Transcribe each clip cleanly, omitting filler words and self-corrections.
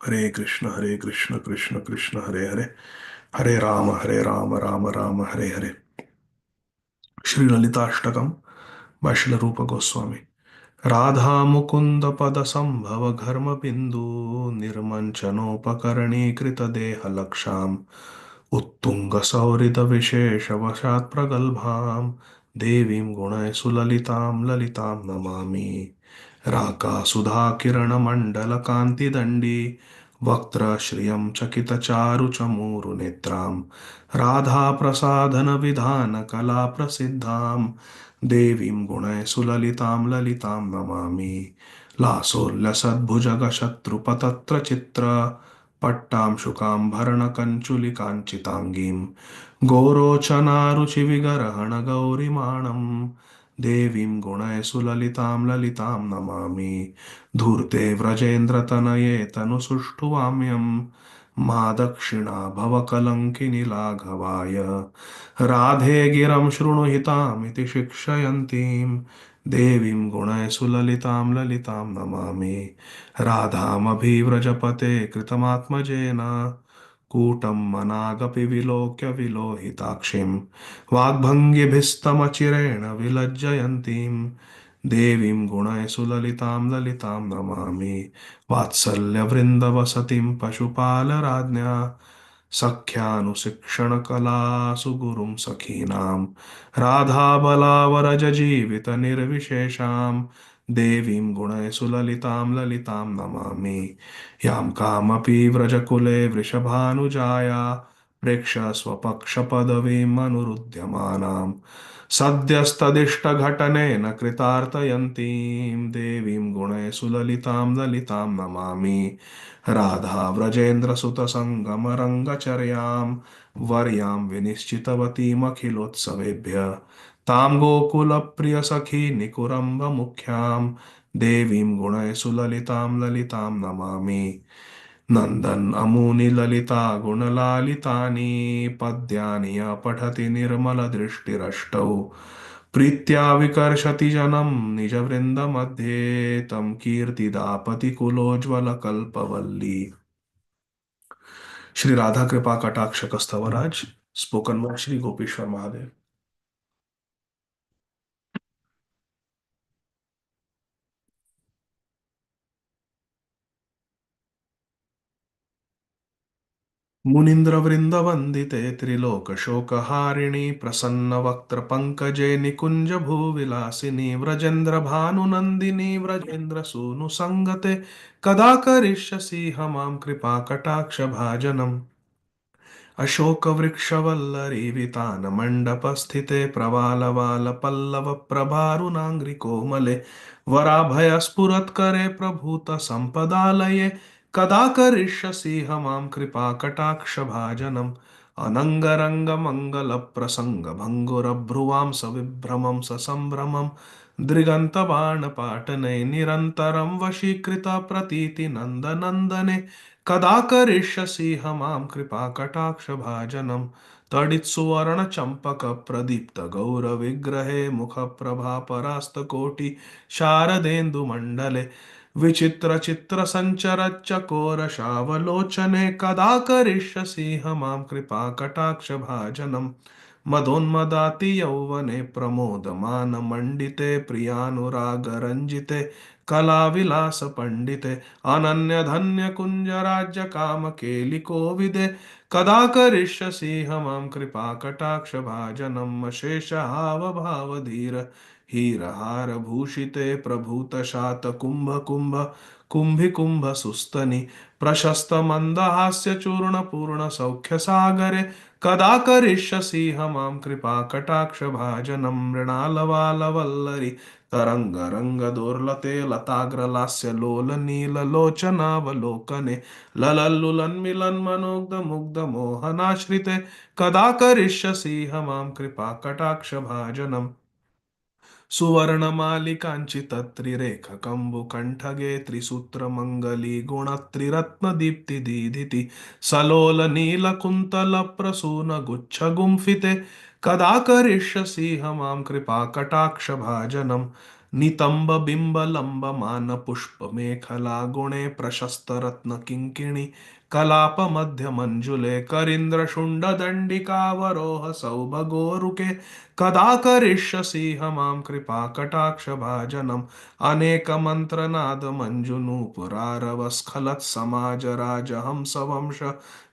Hare Krishna Krishna Krishna Hare Hare, Hare Ram Ram Ram Hare Hare. Shri ललिताष्टकम by Srila Rupa Goswami। Radha Mukund पद संभव घर्म बिंदु निर्मंचनोपकरणीकृत देह लक्षाम उत्तुंग सौहृद विशेष वशात् प्रगल्भाम देवीं गुणै सुललितां ललितां नमामि। राका सुधा किरण मंडल कांति दंडी वक्त्र श्रियं चकित चारु चमूरु नेत्रां राधा प्रसादन विधान कला प्रसिद्धां देवीं गुणै सुललितां ललितां नमामि। लासोल्लसद्भुजग शत्रुपतत्र चित्र पट्टां शुकां भरणकञ्चुलिकाञ्चिताङ्गीं गोरोचनारुचिविगरहण गौरिमाणं देवीं गुणै सुललितां ललितां नमामि। धूर्ते व्रजेन्द्रतनये तनुसुष्ठुवाम्यं मा दक्षिणा भवकलङ्किनि लाघवाय राधे गिरं शृणुहितामिति शिक्षयन्तीं देवीं गुणै सुललितां ललितां नमामि। राधामभिव्रजपते कृतमात्मजेन कूटं मनागपि विलोक्य विलोहिताक्षिं वाग्भङ्गिभिस्तमचिरेण विलज्जयन्तीं देवीं गुणै सुललितां ललितां नमामि। वात्सल्यवृन्दवसतिं पशुपालराज्ञा सख्यानुशिक्षणकलासु गुरुं सखीनां राधाबलावरजजीवितनिर्विशेषां देवीं गुणै सुललितां ललितां नमामि। यां कामपि व्रजकुले वृषभानुजाया प्रेक्ष्य स्वपक्षपदवीम् अनुरुध्यमानां सद्यस्तदिष्टघटनेन कृतार्थयन्तीं देवीं गुणै सुललितां ललितां नमामि। राधा व्रजेन्द्रसुतसङ्गमरङ्गचर्यां वर्यां विनिश्चितवतीमखिलोत्सवेभ्यः तां गोकुलप्रियसखी निकुरम्बमुख्यां देवीं गुणै सुललितां ललितां नमामि। नन्दन् अमूनि ललिता गुणलालितानि पद्यानि पठति निर्मलदृष्टिरष्टौ प्रीत्या विकर्षति जनं निजवृन्दमध्ये तं कीर्तिदापति कुलोज्ज्वलकल्पवल्ली। श्री राधा कृपा कटाक्ष कस्तवराज स्पोकन बाय श्री गोपीश्वर महादेव। मुनीन्द्र वृंद वंदिते त्रिलोक शोकहारिणी प्रसन्न वक्त्र पंकजे निकुंज भूविलासिनी व्रजेन्द्र भानुनंदिनी व्रजेन्द्र सूनु संगते कदा करिष्यसि हमां कृपा कटाक्ष भाजनम्। अशोकवृक्षवल्लरी वितानमण्डपस्थिते प्रभारुनाङ्घ्रिकोमले वराभयस्फुरत्करे प्रभूतसम्पदालये कदा करिष्यसि हमां कृपाकटाक्षभाजनम्। अनङ्गरङ्गमङ्गलप्रसङ्गभङ्गुरभ्रुवां सविभ्रमं ससम्भ्रमं दृगन्तबाणपाटने निरन्तरं वशीकृतप्रतीतिनन्दनन्दने कदा करिष्यसि हमां कृपाकटाक्षभाजनम्। तडित्सुवर्णचम्पकप्रदीप्तगौरविग्रहे मुखप्रभापरास्तकोटि शारदेन्दुमण्डले विचित्रचित्रसञ्चरच्चकोरशावलोचने कदा करिष्यसि हमां कृपाकटाक्षभाजनम्। मदोन्मदाति यौवने प्रमोदमानमण्डिते प्रियानुरागरञ्जिते कलाविलासपण्डिते अनन्यधन्यकुञ्जराज्यकामकेलिकोविदे कदा करिष्यसि हमां कृपाकटाक्षभाजनम्। अशेषहावभावधीर हीरहारभूषिते प्रभूतशातकुम्भकुम्भ कुम्भिकुम्भसुस्तनि प्रशस्तमन्दहास्यचूर्णपूर्णसौख्यसागरे कदा करिष्यसि हमां कृपाकटाक्षभाजनम्। मृणालवालवल्लरि तरङ्गरङ्गदोर्लते लताग्रलास्यलोलनीललोचनावलोकने ललल्लुलन्मिलन्मनोग्धमुग्धमोहनाश्रिते कदा करिष्यसि हमां कृपाकटाक्षभाजनम्। सुवर्णमालिकाञ्चितत्रिरेखकम्बुकण्ठगे त्रिसूत्रमङ्गली गुणत्रिरत्नदीप्तिदीधिति सलोलनीलकुन्तलप्रसूनगुच्छगुम्फिते कदा करिष्यसि हमां कृपाकटाक्षभाजनम्। नितंब बिंब लंब मान पुष्प मेखला गुणे प्रशस्त रत्न किंकिणी कलाप मध्य मंजुले करींद्र शुंड दंडिकावरोह सौभगोरुके कदा करिष्यसि हमां कृपा कटाक्ष भाजनम अनेक मंत्रनाद मंजुनूपुरारव स्खलत समाज राज हंस वंश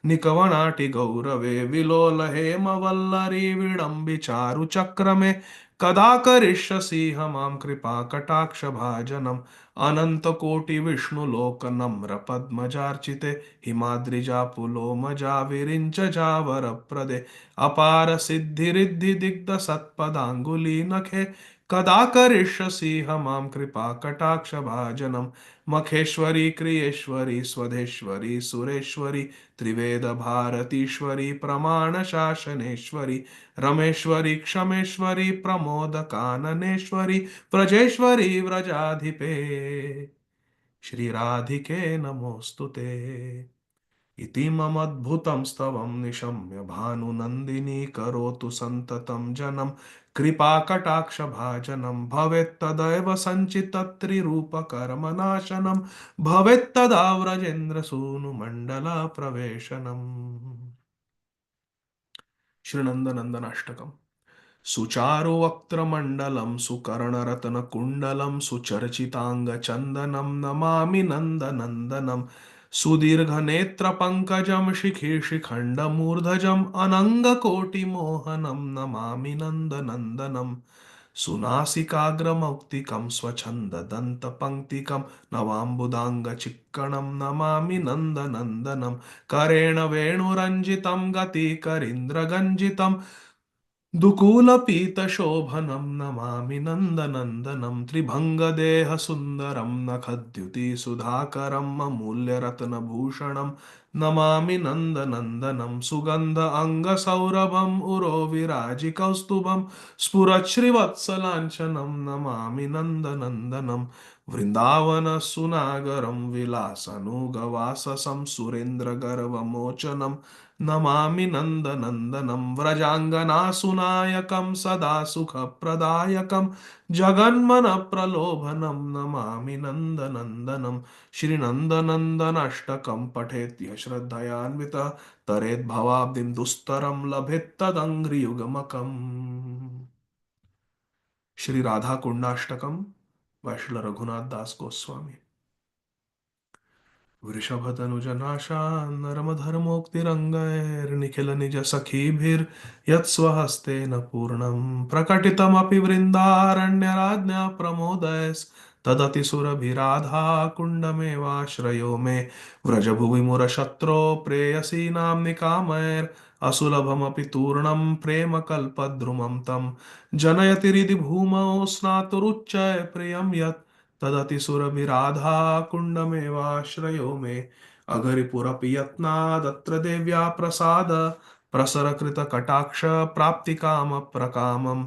निकवनाटि गौरवे विलोल हेम वल्लरी विडम्बि चारु चक्रमे कदा करिष्यसि हमां कृपा कटाक्ष भाजनम अनंत कोटि विष्णु लोक नम्र पद्मजार्चिते हिमाद्रिजा पुलोमजा विरिंच जावर प्रदे अपार सिद्धि रिद्धि दिग्ध सत्पदांगुली नखे कदा करिष्यसि हमां कृपा कटाक्ष भाजनम मखेश्वरी क्रियेश्वरी स्वधेश्वरी सुरेश्वरी त्रिवेद भारतीश्वरी प्रमाण शासनेश्वरी रमेश्वरी क्षमेश्वरी प्रमोद काननेश्वरी व्रजेश्वरी व्रजाधिपे श्री राधिके नमोस्तुते इति ममद्भुतं स्तवं निशम्य भानुनन्दिनी करोतु सन्ततं जनं कृपाकटाक्षभाजनं भवेत्तदैव सञ्चितत्रिरूपकर्मनाशनं भवेत्तदा व्रजेन्द्रसूनुमण्डलप्रवेशनम् श्रीनन्दनन्दनाष्टकम् सुचारुवक्त्रमण्डलं सुकर्णरत्नकुण्डलं सुचर्चिताङ्गचन्दनं नमामि नन्दनन्दनं सुदीर्घनेत्रपङ्कजं शिखिशिखण्डमूर्धजम् अनङ्गकोटिमोहनं नमामि नन्दनन्दनं सुनासिकाग्रमौक्तिकं स्वच्छन्ददन्तपङ्क्तिकं नवाम्बुदाङ्गचिक्कणं नमामि नन्दनन्दनं करेण वेणुरञ्जितं गतिकरीन्द्रगञ्जितं दुकूलपीतशोभनं नमामि नन्दनन्दनं त्रिभङ्गदेहसुन्दरं नखद्युतिसुधाकरम् अमूल्यरत्नभूषणं नमामि नन्दनन्दनं सुगन्ध अङ्गसौरभम् उरोविराजिकौस्तुभं स्फुरच्छ्रीवत्सलाञ्छनं नमामि नन्दनन्दनं वृन्दावनसुनागरं विलासनुगवाससं सुरेन्द्रगर्वमोचनं नमामि नन्दनन्दनं व्रजाङ्गनासुनायकं सदा सुखप्रदायकं जगन्मनप्रलोभनं नमामि नन्दनन्दनं श्रीनन्दनन्दनाष्टकं पठेद्य श्रद्धयान्वितः तरेद्भवाब्धिं दुस्तरं लभेत्तदङ्घ्रियुगमकम् श्री राधा कुंडाष्टकम वैष्णव रघुनाथ दास गोस्वामी वृषभतनुजनाशा नर्मधर्मोक्तिरङ्गैर्निखिल निज सखीभिर्यत्स्वहस्तेन पूर्णं प्रकटितमपि वृन्दारण्यराज्ञा प्रमोदयस्तदतिसुरभिराधा कुण्डमेवाश्रयो मे व्रजभुवि मुरशत्रो प्रेयसी नाम्निकामैरसुलभमपि तूर्णं प्रेमकल्पद्रुमं तं जनयति हृदि भूमौ स्नातुरुच्चय प्रियं यत् तदतिसुरभिराधा कुण्डमेवाश्रयो मे अघरिपुरपि यत्नादत्र देव्या प्रसाद प्रसरकृतकटाक्ष प्राप्तिकामप्रकामम्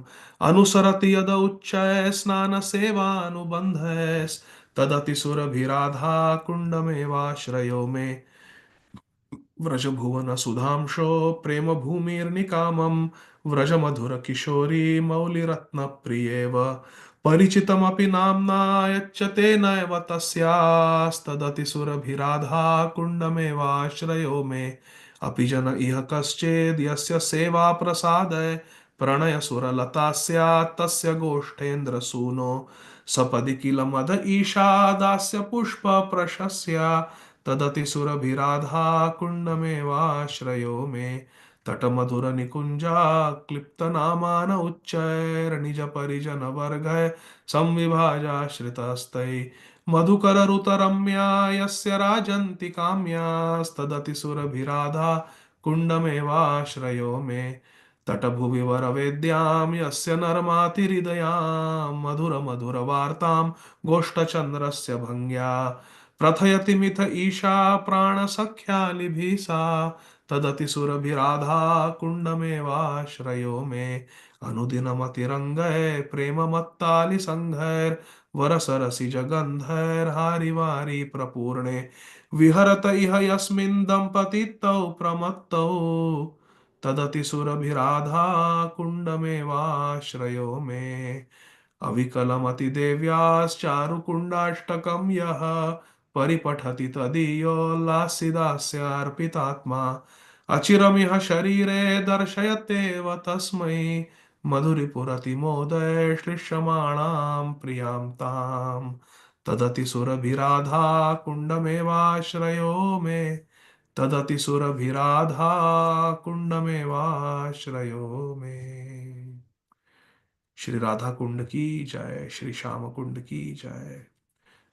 अनुसरति यद उच्चैः स्नानसेवानुबन्धैस्तदतिसुरभिराधा कुण्डमेवाश्रयो मे व्रजभुवनसुधांशो प्रेमभूमिर्निकामं व्रजमधुरकिशोरी मौलिरत्नप्रियेव परिचितमपि नाम्ना यच्चते नैव तस्यास्तदतिसुरभिराधा कुण्डमेवाश्रयो मे अपि जन इह कश्चेद् यस्य सेवा प्रसादय प्रणयसुरलता स्यात् तस्य गोष्ठेन्द्रसूनो सपदि किल मद ईशा दास्य पुष्पप्रशस्या तदतिसुरभिराधा कुण्डमेवाश्रयो मे तटमधुरनिकुञ्जा क्लिप्तनामान उच्चैर्निजपरिजनवर्गै संविभाजाश्रितस्तै मधुकररुतरम्या यस्य राजन्ति काम्यास्तदतिसुरभिराधा कुण्डमेवाश्रयो मे तटभुवि वरवेद्यां यस्य नर्मातिहृदयां मधुरमधुरवार्तां गोष्ठचन्द्रस्य भङ्ग्या प्रथयति मिथ ईशा प्राणसख्यालिभिः सा तदतिसुरभिराधा कुण्डमेवाश्रयो मे अनुदिनमतिरङ्गै प्रेममत्तालिसङ्घैर्वरसरसिजगन्धैर्हारिवारि प्रपूर्णे विहरत इह यस्मिन् दम्पतितौ प्रमत्तौ तदतिसुरभिराधा कुण्डमेवाश्रयो मे अविकलमतिदेव्याश्चारुकुण्डाष्टकं यः परिपठति तदीयोल्लासिदास्यार्पितात्मा अचिरमिह शरीरे दर्शयत्येव तस्मै मधुरिपुरतिमोदये श्लिष्यमाणां प्रियां ताम् तदतिसुरभिराधा कुण्डमेवाश्रयो मे तदतिसुरभिराधा कुण्डमेवाश्रयो मे। श्री राधा कुंड की जय, श्री श्याम कुंड की जय।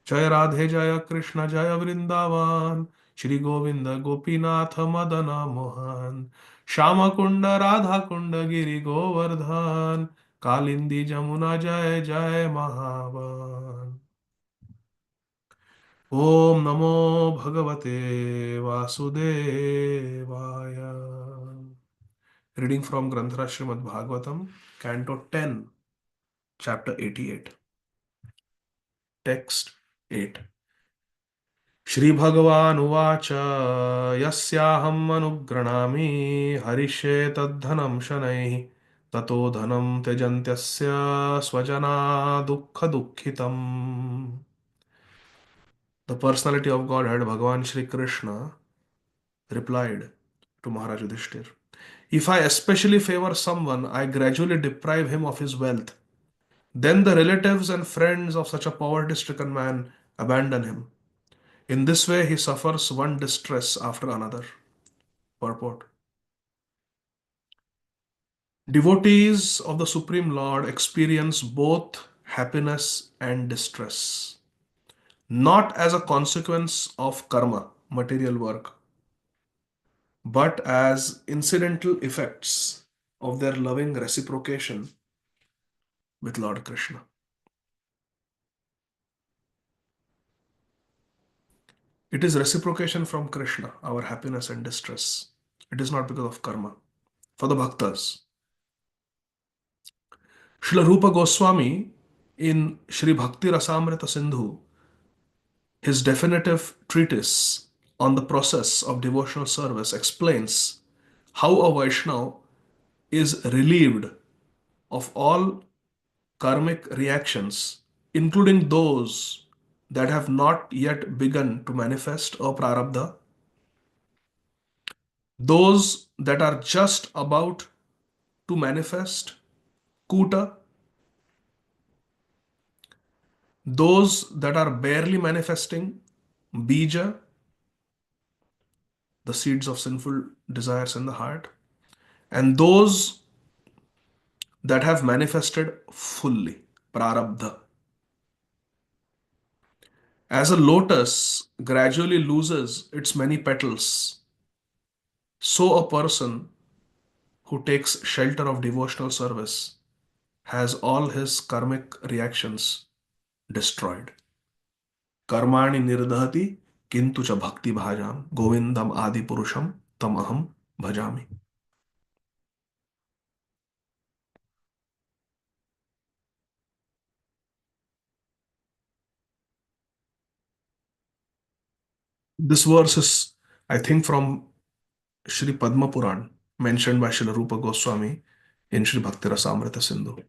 जय राधे जय कृष्ण जय वृंदावन, श्री गोविंद गोपीनाथ मदन मोहन, श्याम कुंड राधा कुंड गिरि गोवर्धन, कालिंदी जमुना जय जय महावन। ओम नमो भगवते वासुदेवाय। रीडिंग फ्रॉम ग्रंथराज Srimad Bhagavatam, canto 10, chapter 88। Text 8। श्रीभगवानुवाच यस्याहम् अनुगृह्णामि हरिष्ये तद्धनं शनैः ततो धनं त्यजन्त्यस्य स्वजना दुःखदुःखितम्। The personality of Godhead, Bhagavan Shri Krishna, replied to Maharaj Yudhishthir, if I especially favor someone, I gradually deprive him of his wealth. Then the relatives and friends of such a poverty-stricken man abandon him. In this way, he suffers one distress after another. Purport. Devotees of the Supreme Lord experience both happiness and distress, not as a consequence of karma, material work, but as incidental effects of their loving reciprocation with Lord Krishna. It is reciprocation from Krishna, our happiness and distress. It is not because of karma. For the bhaktas, Srila Rupa Goswami in Sri Bhakti Rasamrita Sindhu, his definitive treatise on the process of devotional service, explains how a Vaishnava is relieved of all karmic reactions, including those that have not yet begun to manifest or prarabdha, those that are just about to manifest kuta, those that are barely manifesting bija, the seeds of sinful desires in the heart, and those that have manifested fully, prarabdha. As a lotus gradually loses its many petals, so a person who takes shelter of devotional service has all his karmic reactions destroyed. Karmani nirdhati kintu cha bhakti bhajam govindam adi purusham tam aham bhajami. This verse is, I think, from Sri Padma Puran, mentioned by Srila Rupa Goswami in Sri Bhakti Rasamrita Sindhu.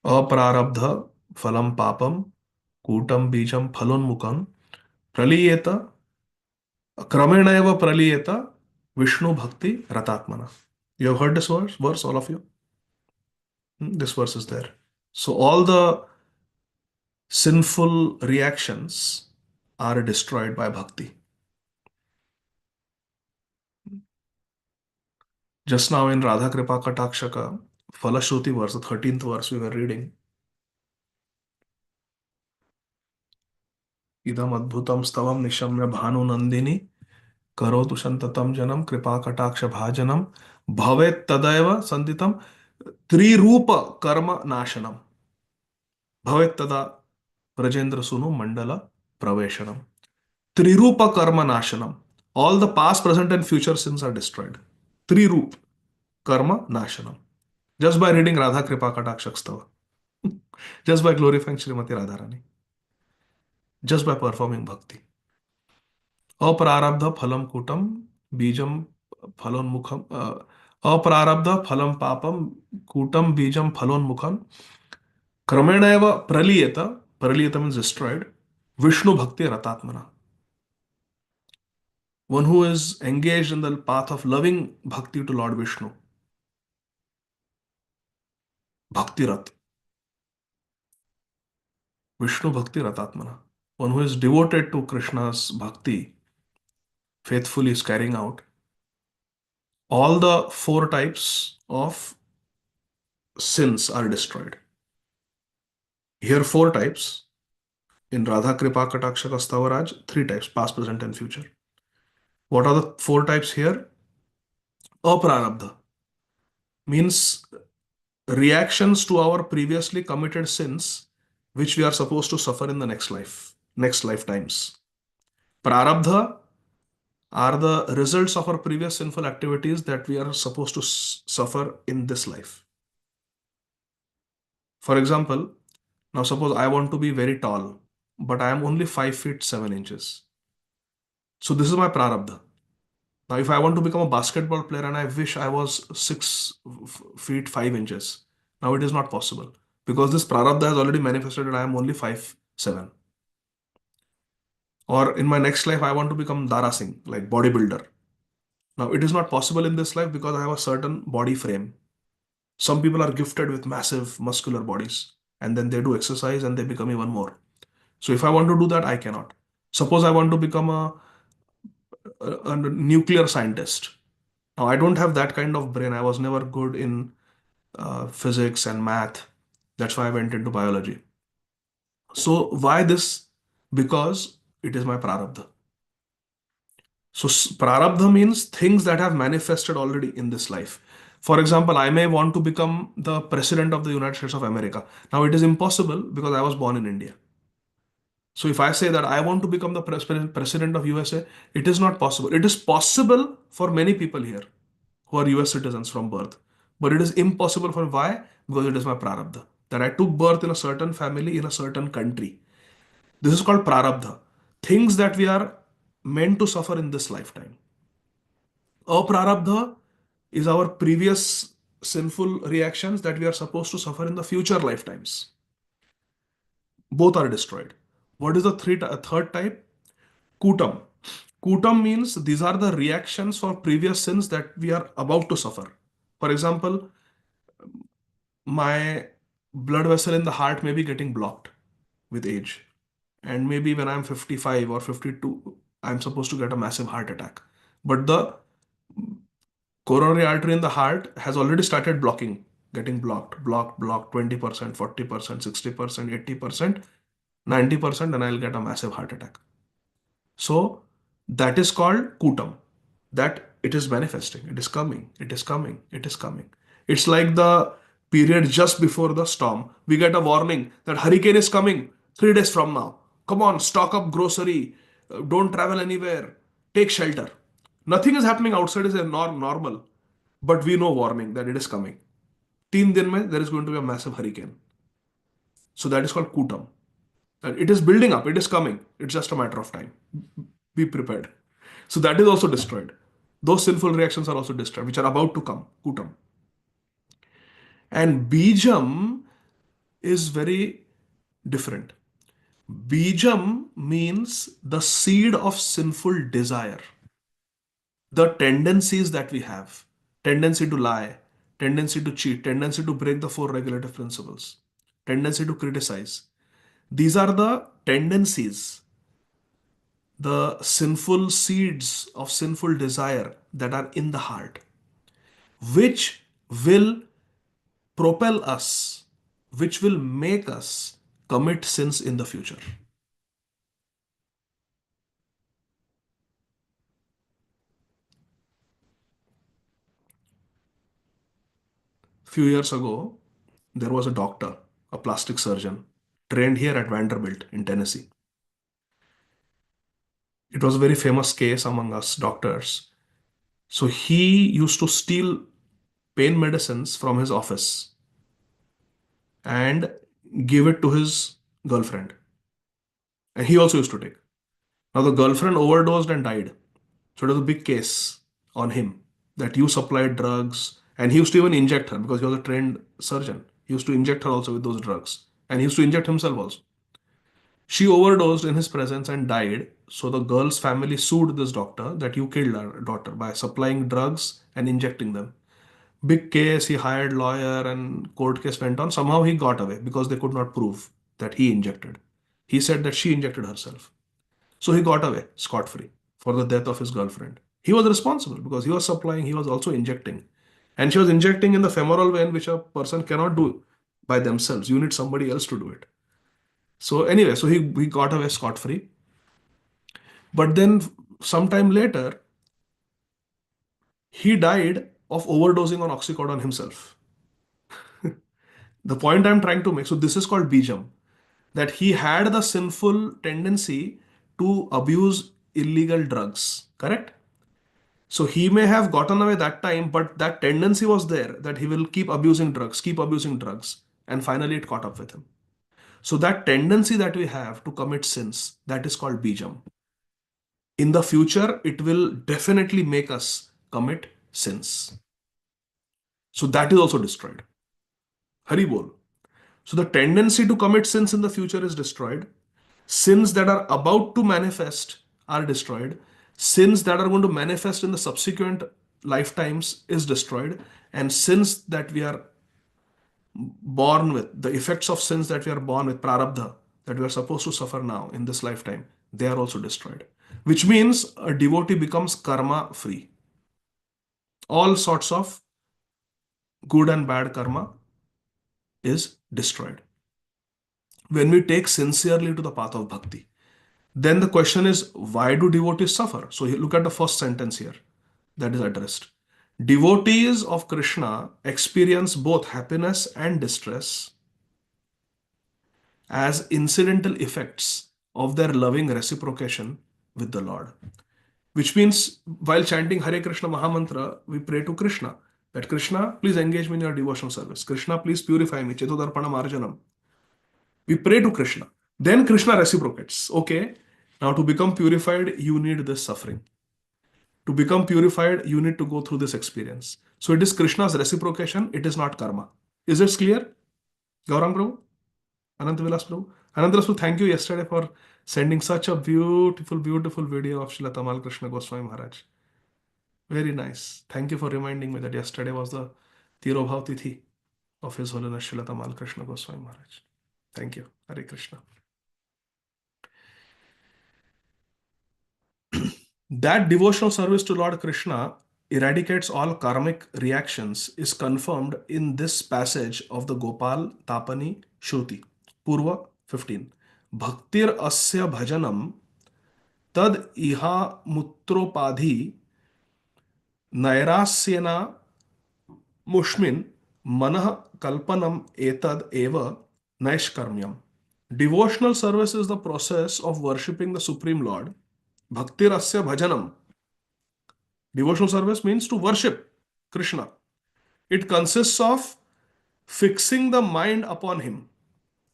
Aprarabdha phalam papam kutam bijam phalonmukam praliyeta kramena eva praliyeta Vishnu Bhakti Ratatmana. You have heard this verse, all of you? This verse is there. So all the sinful reactions are destroyed by bhakti. Just now in Radha Kripa Katakshaka, Falashruti verse, the 13th verse we were reading. Idam adbhutam stavam nishamya bhanu nandini karotu shantatam janam kripa kataksha bhajanam bhavet tadaiva sanditam trirupa karma nashanam bhavet tada Brajendra Sunu Mandala Praveshanam. Trirupa karma nashanam. All the past, present, and future sins are destroyed. Trirup karma nashanam. Just by reading Radha Kripa Katakshakstava. Just by glorifying Srimati Radharani. Just by performing bhakti. Aprarabdha phalam kutam bijam phalonmukham. Aprarabdha phalam papam kutam bijam phalonmukham Kramena eva praliyeta. Praliyeta means destroyed. Vishnu bhakti ratatmana. One who is engaged in the path of loving bhakti to Lord Vishnu. Bhakti rat. Vishnu bhakti ratatmana. One who is devoted to Krishna's bhakti, faithfully is carrying out all the four types of sins are destroyed. Here, four types. In Radha Kripa Kataksha Kastavaraj, three types, past, present, and future. What are the four types here? Aprarabdha means reactions to our previously committed sins, which we are supposed to suffer in the next life, next lifetimes. Prarabdha are the results of our previous sinful activities that we are supposed to suffer in this life. For example, now suppose I want to be very tall, but I am only 5 feet 7 inches. So this is my prarabdha. Now, if I want to become a basketball player and I wish I was 6 feet 5 inches, now it is not possible because this prarabdha has already manifested that I am only 5'7". Or in my next life, I want to become Dara Singh, like bodybuilder. Now, it is not possible in this life because I have a certain body frame. Some people are gifted with massive muscular bodies and then they do exercise and they become even more. So, if I want to do that, I cannot. Suppose I want to become a nuclear scientist. Now, I don't have that kind of brain. I was never good in physics and math. That's why I went into biology. So, why this? Because it is my prarabdha. So, prarabdha means things that have manifested already in this life. For example, I may want to become the president of the United States of America. Now, it is impossible because I was born in India. So, if I say that I want to become the president of USA, it is not possible. It is possible for many people here who are US citizens from birth. But it is impossible for why? Because it is my prarabdha. That I took birth in a certain family in a certain country. This is called prarabdha. Things that we are meant to suffer in this lifetime. Aprarabdha is our previous sinful reactions that we are supposed to suffer in the future lifetimes. Both are destroyed. What is the third type? Kutam. Kutam means these are the reactions for previous sins that we are about to suffer. For example, my blood vessel in the heart may be getting blocked with age. And maybe when I'm 55 or 52, I'm supposed to get a massive heart attack. But the coronary artery in the heart has already started blocking, getting blocked, 20%, 40%, 60%, 80%, 90%, and I'll get a massive heart attack. So that is called Kutam. That it is manifesting, it is coming, it is coming, it is coming. It's like the period just before the storm. We get a warning that hurricane is coming 3 days from now. Come on, stock up grocery, don't travel anywhere, take shelter. Nothing is happening outside is a normal, but we know warning that it is coming. 3 दिन में there is going to be a massive hurricane. So that is called Kutam. And it is building up, it is coming. It's just a matter of time. Be prepared. So that is also destroyed. Those sinful reactions are also destroyed, which are about to come. Kutam. And Bijam is very different. Bijam means the seed of sinful desire. The tendencies that we have, tendency to lie, tendency to cheat, tendency to break the four regulative principles, tendency to criticize. These are the tendencies, the sinful seeds of sinful desire that are in the heart, which will propel us, which will make us commit sins in the future. Few years ago, there was a doctor, a plastic surgeon, trained here at Vanderbilt in Tennessee. It was a very famous case among us doctors. So he used to steal pain medicines from his office and give it to his girlfriend. And he also used to take. Now the girlfriend overdosed and died. So it was a big case on him that you supplied drugs. And he used to even inject her because he was a trained surgeon. He used to inject her also with those drugs and he used to inject himself also. She overdosed in his presence and died. So the girl's family sued this doctor that you killed our daughter by supplying drugs and injecting them. Big case, he hired lawyer and court case went on. Somehow he got away because they could not prove that he injected. He said that she injected herself. So he got away scot-free for the death of his girlfriend. He was responsible because he was supplying, he was also injecting. And she was injecting in the femoral vein, which a person cannot do by themselves. You need somebody else to do it. So anyway, so he got away scot-free. But then sometime later, he died of overdosing on oxycodone himself. The point I'm trying to make, so this is called bijam, that he had the sinful tendency to abuse illegal drugs, correct? So he may have gotten away that time, but that tendency was there that he will keep abusing drugs, and finally it caught up with him. So that tendency that we have to commit sins, that is called bijam. In the future, it will definitely make us commit sins. So that is also destroyed. Hari bol. So the tendency to commit sins in the future is destroyed. Sins that are about to manifest are destroyed. Sins that are going to manifest in the subsequent lifetimes is destroyed. And sins that we are born with, the effects of sins that we are born with, prarabdha, that we are supposed to suffer now in this lifetime, they are also destroyed. Which means a devotee becomes karma free. All sorts of good and bad karma is destroyed when we take sincerely to the path of bhakti. Then the question is, why do devotees suffer? So look at the first sentence here that is addressed. Devotees of Krishna experience both happiness and distress as incidental effects of their loving reciprocation with the Lord. Which means while chanting Hare Krishna Mahamantra, we pray to Krishna that Krishna, please engage me in your devotional service. Krishna, please purify me. Chetodarpanam Arjanam. We pray to Krishna. Then Krishna reciprocates. Okay, now to become purified, you need this suffering. To become purified, you need to go through this experience. So it is Krishna's reciprocation, it is not karma. Is this clear? Gaurang Prabhu? Anant Vilas Prabhu? Anant Vilas Prabhu, thank you yesterday for sending such a beautiful, beautiful video of Srila Tamal Krishna Goswami Maharaj. Very nice. Thank you for reminding me that yesterday was the Tirobhav Tithi of His Holiness Srila Tamal Krishna Goswami Maharaj. Thank you. Hare Krishna. That devotional service to Lord Krishna eradicates all karmic reactions is confirmed in this passage of the Gopal Tapani Shruti, Purva 15. Bhaktir asya bhajanam tad iha mutropadhi nairasyena mushmin manah kalpanam etad eva naishkarmyam. Devotional service is the process of worshipping the Supreme Lord. Bhaktir asya bhajanam. Devotional service means to worship Krishna. It consists of fixing the mind upon Him,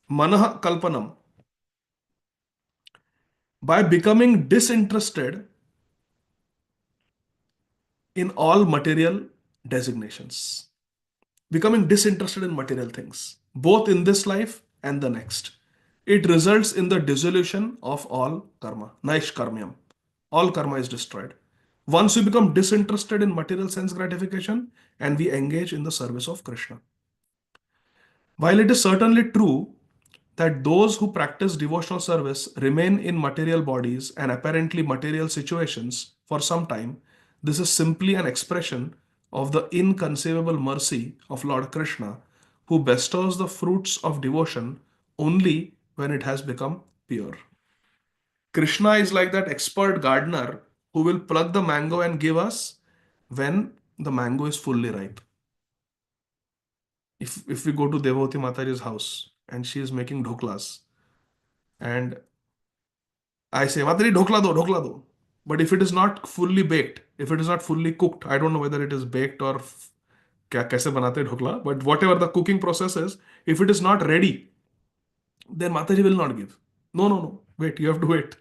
manah kalpanam, by becoming disinterested in all material designations, becoming disinterested in material things, both in this life and the next. It results in the dissolution of all karma, naishkarmyam. All karma is destroyed. Once we become disinterested in material sense gratification and we engage in the service of Krishna. While it is certainly true that those who practice devotional service remain in material bodies and apparently material situations for some time, this is simply an expression of the inconceivable mercy of Lord Krishna, who bestows the fruits of devotion only when it has become pure. Krishna is like that expert gardener who will pluck the mango and give us when the mango is fully ripe. If we go to Devoti Mataji's house and she is making dhoklas, and I say, Mataji, dhokla do. But if it is not fully baked, if it is not fully cooked, I don't know whether it is baked or kaise banate hain dhokla, but whatever the cooking process is, if it is not ready, then Mataji will not give. No, wait, you have to wait.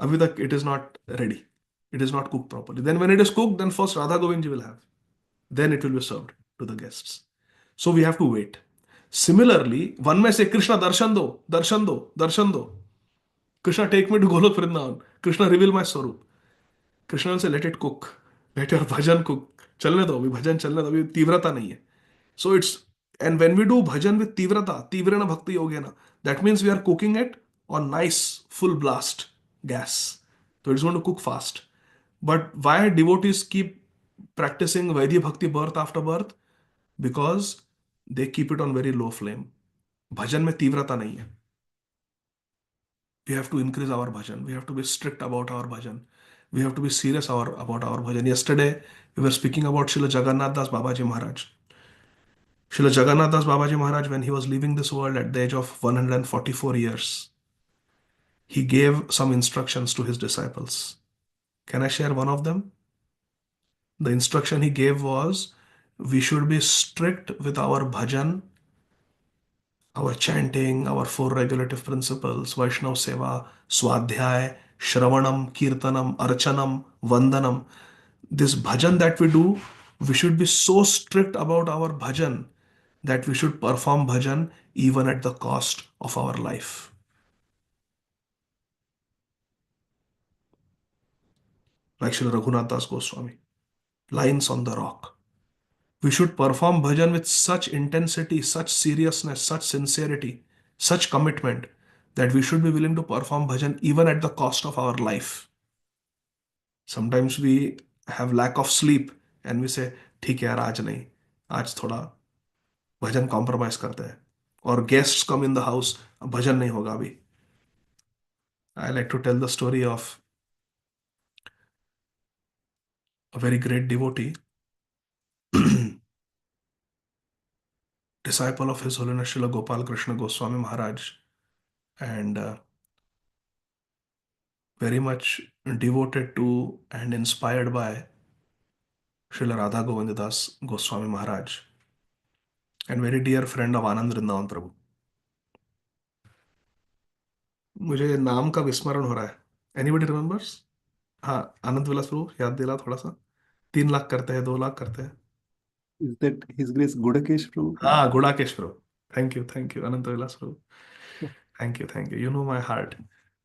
Abhi tak it is not ready. It is not cooked properly. Then when it is cooked, then first Radha Govindji will have. Then it will be served to the guests. So we have to wait. Similarly one में से कृष्णा दर्शन दो, दर्शन दो, दर्शन दो, Krishna take me to Golok Vrindavan, Krishna reveal my स्वरूप, कृष्णा से let it cook, let your bhajan cook, चलने दो अभी, भजन चलने दो अभी, तीव्रता नहीं है. So it's, and when we do bhajan with tivrata, tivrena bhakti yogena, that means we are cooking it on nice full blast gas. So it's going to cook fast. But why devotees keep practicing Vaidya Bhakti birth after birth? Because they keep it on very low flame. Bhajan में तीव्रता नहीं है. We have to increase our bhajan. We have to be strict about our bhajan. We have to be serious about our bhajan. Yesterday, we were speaking about Srila Jagannath Das Babaji Maharaj. Srila Jagannath Das Babaji Maharaj, when he was leaving this world at the age of 144 years, he gave some instructions to his disciples. Can I share one of them? The instruction he gave was, we should be strict with our bhajan, our chanting, our four regulative principles, Vaishnav Seva, Swadhyay, Shravanam, Kirtanam, Archanam, Vandanam. This bhajan that we do, we should be so strict about our bhajan that we should perform bhajan even at the cost of our life. Like Srila Raghunath Das Goswami, Lines on the Rock. We should perform bhajan with such intensity, such seriousness, such sincerity, such commitment that we should be willing to perform bhajan even at the cost of our life. Sometimes we have lack of sleep and we say, ठीक है यार आज नहीं, आज थोड़ा भजन compromise करते हैं, और guests come in the house, भजन नहीं होगा अभी. I like to tell the story of a very great devotee, disciple of His Holiness Srila Gopal Krishna Goswami Maharaj, and very much devoted to and inspired by Srila Radha Govinda Das Goswami Maharaj, and very dear friend of Anand Vrindavan Prabhu. मुझे नाम का विस्मरण हो रहा है. Anybody remembers? हाँ, आनंद विलास प्रभु, याद दिला थोड़ा सा. 3 लाख करते हैं, 2 लाख करते हैं. Is that His Grace Gudakesh Prabhu? हाँ, Gudakesh Prabhu. Thank you Anant Vilas Prabhu. Thank you, you know my heart.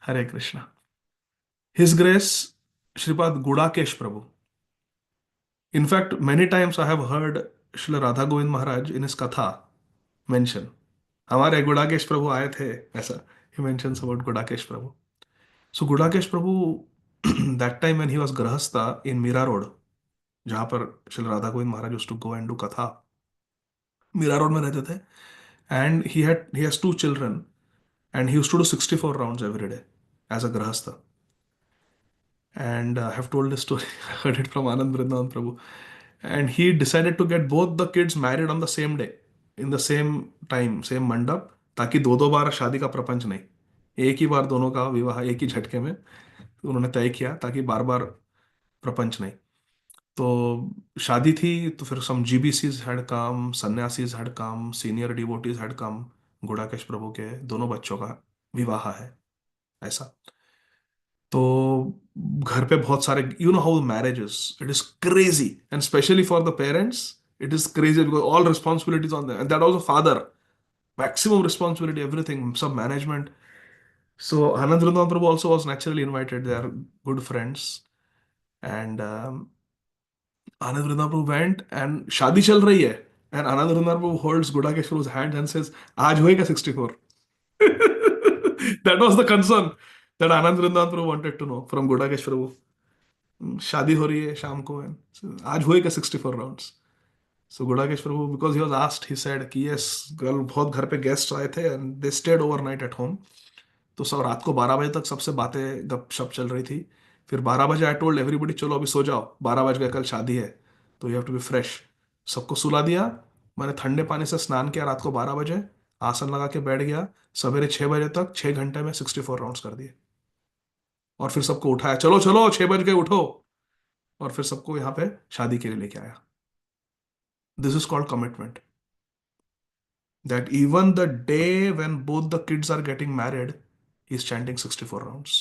Hare Krishna. His grace Shripad Gudakesh Prabhu. In fact, many times I have heard Srila Radha Govind Maharaj in his katha mention, हमारे गुड़ाकेश प्रभु आए थे, ऐसा. He mentions about Gudakesh Prabhu. So Gudakesh Prabhu, that time when he was grahastha in Mira Road, जहाँ पर Srila Radha Govind Maharaj used to go and do katha, Mira Road में रहते थे. And he has 2 children, and he used to do 64 rounds every day as a grahastha. And I have told this story. I heard it from Anand Vrindavan Prabhu. And he decided to get both the kids married on the same day, in the same time, same mandap, ताकि दो दो बार शादी का प्रपंच नहीं, एक ही बार दोनों का विवाह एक ही झटके में उन्होंने तय किया, ताकि बार बार प्रपंच नहीं. तो शादी थी, तो फिर some GBCs had come, sannyasis had come, senior devotees had come. Gudakesh Prabhu के दोनों बच्चों का विवाह है, ऐसा. तो घर पे बहुत सारे, you know how marriages, it is crazy, and specially for the parents it is crazy because all responsibilities on them, and that also father, maximum responsibility, everything, some management. So Anand Vrindavan Prabhu also was naturally invited. They are good friends, and Anand Vrindavan Prabhu went, and शादी चल रही है, and Anand Vrindavan Prabhu holds Gudakesh Prabhu's hand and says, आज होएगा 64. That was the concern that Anand Vrindavan Prabhu wanted to know from Gudakesh Prabhu. शादी हो रही है शाम को, and आज होएगा 64 rounds. So Gudakesh Prabhu, because he was asked, he said कि yes, कल बहुत घर पे गेस्ट आए थे and they stayed overnight at home. तो सब रात को 12 बजे तक सबसे बातें गपशप चल रही थी. फिर 12 बजे आई टोल्ड एवरीबडी, चलो अभी सो जाओ, 12 बज गए, कल शादी है, तो you have to be fresh. सबको सुला दिया. मैंने ठंडे पानी से स्नान किया रात को 12 बजे, आसन लगा के बैठ गया. सवेरे 6 बजे तक 6 घंटे में 64 राउंड्स कर दिए. और फिर सबको उठाया, चलो चलो 6 बज गए, उठो. और फिर सबको यहाँ पे शादी के लिए लेके आया. This is called commitment. That even the day when both the kids are getting married, he's chanting 64 rounds.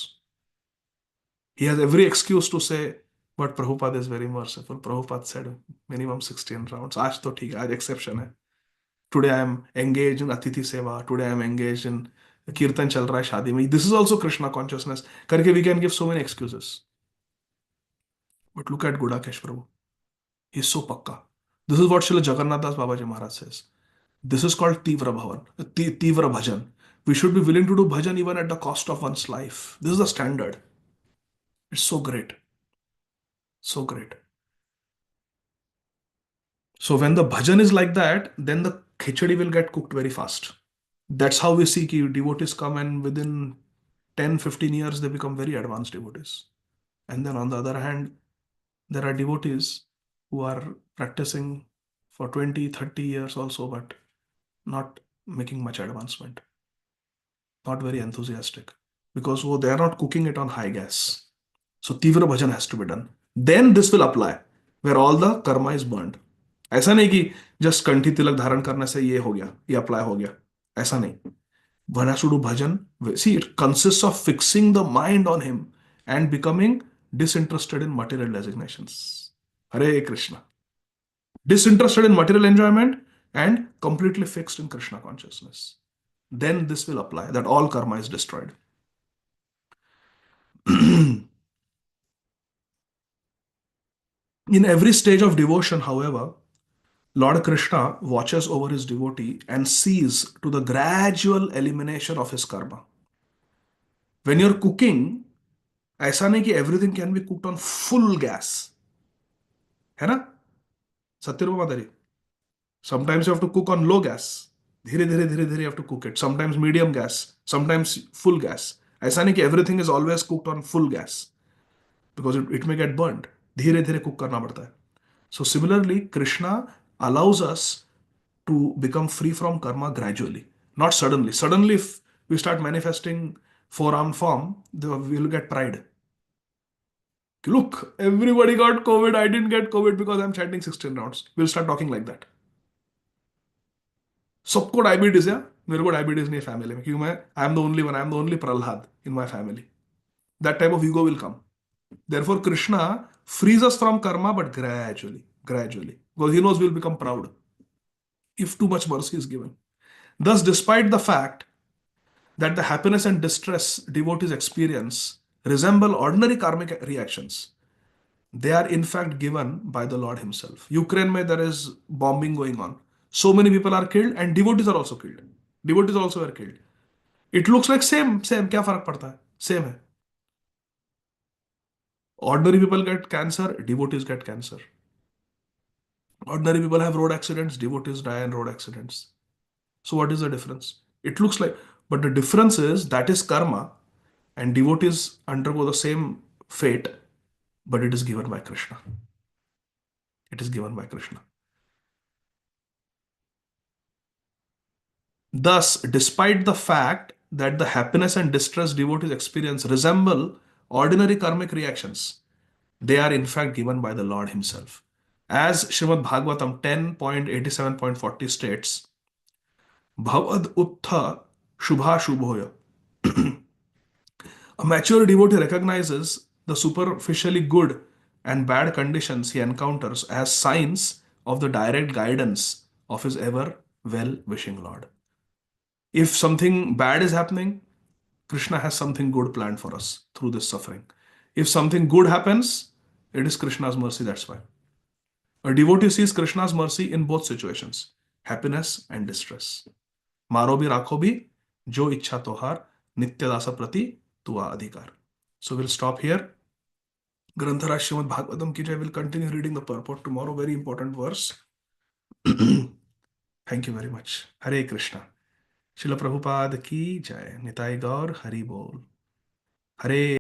He has every excuse to say, but Prabhupada is very merciful. Prabhupada said minimum 16 rounds. आज तो ठीक है, आज exception है. Today I am engaged in Atithi Seva. Today I am engaged in Kirtan chal raha hai शादी में. This is also Krishna consciousness. करके we can give so many excuses. But look at Gudakesh Prabhu. He's so pakka. This is what Srila Jagannath Das Babaji Maharaj says. This is called Tivra Bhavan, Tivra Bhajan. We should be willing to do bhajan even at the cost of one's life. This is the standard. It's so great. So great. So when the bhajan is like that, then the khichdi will get cooked very fast. That's how we see ki devotees come and within 10, 15 years, they become very advanced devotees. And then on the other hand, there are devotees who are practicing for 20, 30 years also, but not making much advancement, not very enthusiastic, because they are not cooking it on high gas. So तीव्र भजन has to be done. Then this will apply, where all the karma is burned. ऐसा नहीं कि just कंठी तिलक धारण करने से ये हो गया, ये अप्लाई हो गया, ऐसा नहीं. One has to do bhajan. See, it consists of fixing the mind on him and becoming disinterested in material designations. Hare Krishna. Disinterested in material enjoyment and completely fixed in Krishna consciousness. Then this will apply, that all karma is destroyed. In every stage of devotion, however, Lord Krishna watches over his devotee and sees to the gradual elimination of his karma. When you're cooking, ऐसा नहीं कि everything can be cooked on full gas. है ना? सत्यरूपा माताजी. Sometimes you have to cook on low gas. धीरे धीरे धीरे धीरे you have to cook it. Sometimes medium gas, sometimes full gas. ऐसा नहीं कि everything is always cooked on full gas because it may get burnt. धीरे धीरे cook करना पड़ता है. So similarly, Krishna allows us to become free from karma gradually, not suddenly. Suddenly, if we start manifesting four-armed form, we will get pride. Look, everybody got COVID. I didn't get COVID because I'm chanting 16 rounds. We'll start talking like that. सबको diabetes है, मेरे को diabetes नहीं है family में, क्योंकि I am the only one, I am the only Prahlad in my family. That type of ego will come. Therefore, Krishna frees us from karma, but gradually, because he knows we'll become proud if too much mercy is given. Thus, despite the fact that the happiness and distress devotees experience resemble ordinary karmic reactions, they are in fact given by the Lord himself. Ukraine mein there is bombing going on. So many people are killed and devotees are also killed. Devotees also were killed. It looks like same. क्या फर्क पड़ता है? Same है. Ordinary people get cancer, devotees get cancer. Ordinary people have road accidents, devotees die in road accidents. So what is the difference? It looks like, but the difference is that is karma, and devotees undergo the same fate, but it is given by Krishna. It is given by Krishna. Thus, despite the fact that the happiness and distress devotees experience resemble ordinary karmic reactions, they are in fact given by the Lord himself. As Srimad Bhagavatam 10.87.40 states, Bhavad Uttha Shubha Shubhoya. A mature devotee recognizes the superficially good and bad conditions he encounters as signs of the direct guidance of his ever well-wishing Lord. If something bad is happening, Krishna has something good planned for us through this suffering. If something good happens, it is Krishna's mercy, that's why. A devotee sees Krishna's mercy in both situations, happiness and distress. मारो भी राखो भी जो इच्छा तोहार नित्य दासा प्रति तुआ अधिकार. So we'll stop here. Granthara Srimad Bhagavatam ki jai. We'll continue reading the purport tomorrow. Very important verse. Thank you very much. Hare Krishna. Srila Prabhupada ki jai. Nitai Gaur Hari Bol. Hare